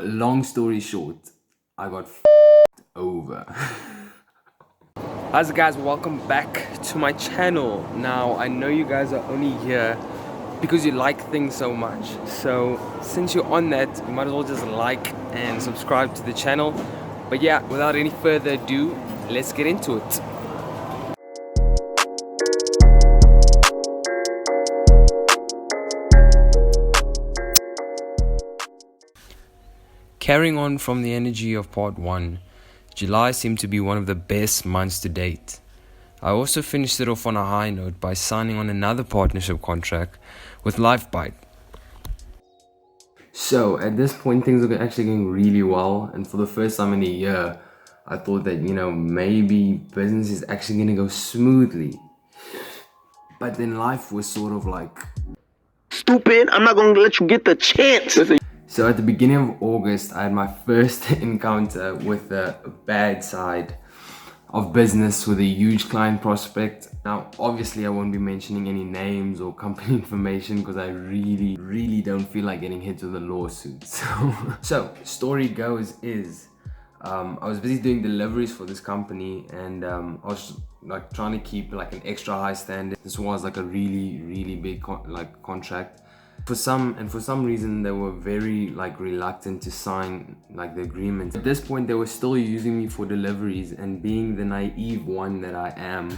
long story short, I got over. How's it, guys? Welcome back to my channel. Now, I know you guys are only here because you like things so much. So since you're on that, you might as well just like and subscribe to the channel. But yeah, without any further ado, let's get into it. Carrying on from the energy of part 1, July seemed to be one of the best months to date. I also finished it off on a high note by signing on another partnership contract with Lifebite. So at this point, things are actually going really well, and for the first time in a year, I thought that, maybe business is actually going to go smoothly. But then life was sort of like, stupid, I'm not gonna let you get the chance. So at the beginning of August, I had my first encounter with the bad side of business with a huge client prospect. Now, obviously, I won't be mentioning any names or company information because I really don't feel like getting hit with a lawsuit. So story goes is, I was busy doing deliveries for this company, and I was like trying to keep like an extra high standard. This was like a really big contract. For some reason, they were very reluctant to sign the agreement. At this point, they were still using me for deliveries, and being the naive one that I am,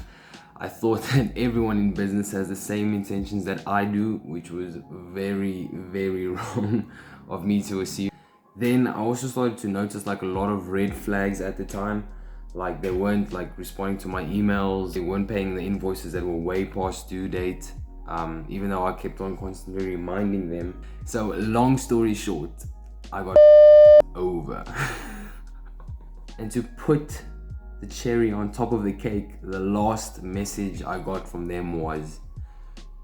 I thought that everyone in business has the same intentions that I do, which was very wrong of me to assume. Then I also started to notice a lot of red flags at the time. They weren't responding to my emails, they weren't paying the invoices that were way past due date. Even though I kept on constantly reminding them. So long story short, I got over. And to put the cherry on top of the cake, the last message I got from them was,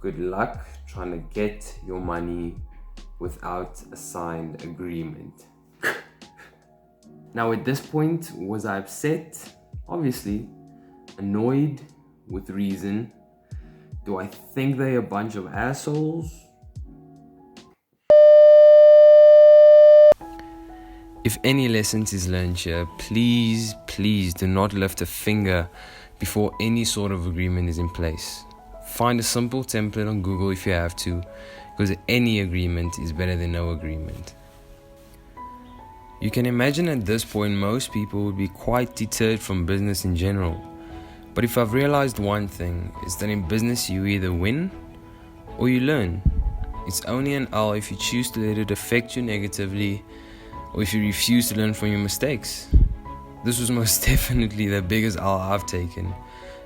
good luck trying to get your money without a signed agreement. Now at this point, was I upset? Obviously. Annoyed? With reason. Do I think they're a bunch of assholes? If any lessons is learned here, please do not lift a finger before any sort of agreement is in place. Find a simple template on Google if you have to, because any agreement is better than no agreement. You can imagine at this point most people would be quite deterred from business in general. But if I've realized one thing, it's that in business you either win or you learn. It's only an L if you choose to let it affect you negatively, or if you refuse to learn from your mistakes. This was most definitely the biggest L I've taken,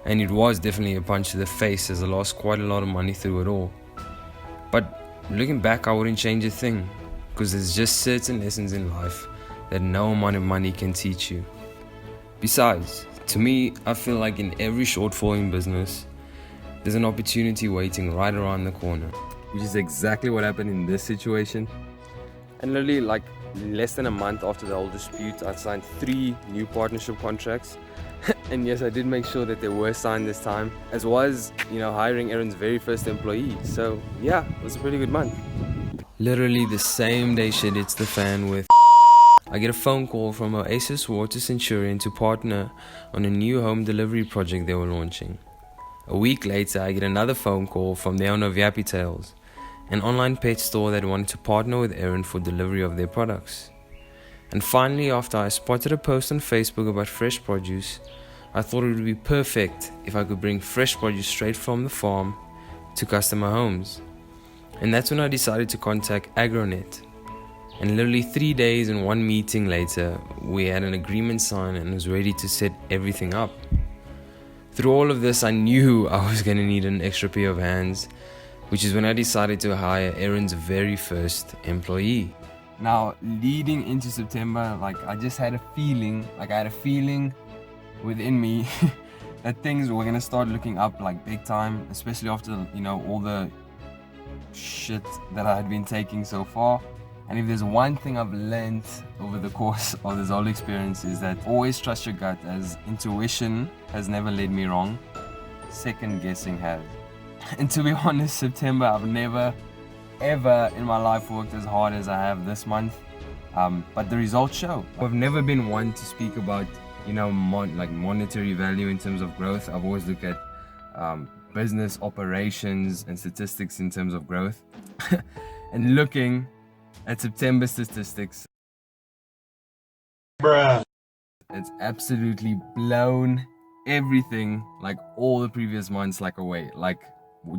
and it was definitely a punch to the face as I lost quite a lot of money through it all. But looking back, I wouldn't change a thing, because there's just certain lessons in life that no amount of money can teach you. Besides, to me, I feel like in every shortfall in business, there's an opportunity waiting right around the corner. Which is exactly what happened in this situation. And literally less than a month after the whole dispute, I signed 3 new partnership contracts. And yes, I did make sure that they were signed this time, as well as, hiring Aaron's very first employee. So yeah, it was a pretty good month. Literally the same day shit hits the fan with I get a phone call from Oasis Water Centurion to partner on a new home delivery project they were launching. A week later, I get another phone call from the owner of Yappy Tales, an online pet store that wanted to partner with Aaron for delivery of their products. And finally, after I spotted a post on Facebook about fresh produce, I thought it would be perfect if I could bring fresh produce straight from the farm to customer homes. And that's when I decided to contact Agronet. And literally 3 days and 1 meeting later, we had an agreement signed and was ready to set everything up. Through all of this, I knew I was going to need an extra pair of hands, which is when I decided to hire Aaron's very first employee. Now, leading into September, I just had a feeling, within me that things were going to start looking up big time, especially after, all the shit that I had been taking so far. And if there's one thing I've learned over the course of this whole experience, is that always trust your gut, as intuition has never led me wrong, second guessing has. And to be honest, September, I've never ever in my life worked as hard as I have this month. but the results show. I've never been one to speak about, you know, monetary value in terms of growth. I've always looked at business operations and statistics in terms of growth. And looking at September statistics, bruh, it's absolutely blown everything, like all the previous months, like away. Like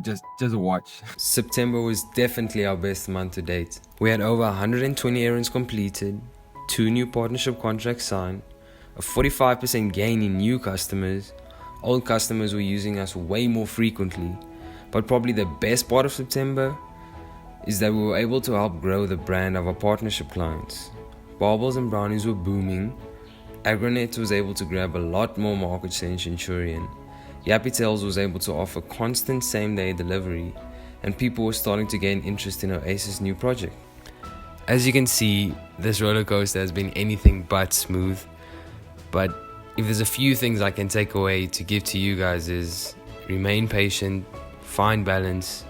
just watch. September was definitely our best month to date. We had over 120 errands completed, 2 new partnership contracts signed, a 45% gain in new customers. Old customers were using us way more frequently. But probably the best part of September is that we were able to help grow the brand of our partnership clients. Barbells and Brownies were booming. Agronet was able to grab a lot more market share in Centurion. Yappy Tales was able to offer constant same-day delivery, and people were starting to gain interest in Oasis' new project. As you can see, this roller coaster has been anything but smooth, but if there's a few things I can take away to give to you guys is remain patient, find balance,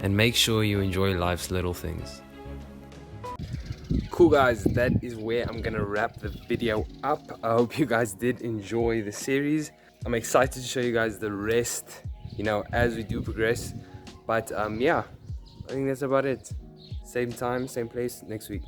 and make sure you enjoy life's little things. Cool guys, that is where I'm gonna wrap the video up. I hope you guys did enjoy the series. I'm excited to show you guys the rest, you know, as we do progress. But yeah, I think that's about it. Same time, same place next week.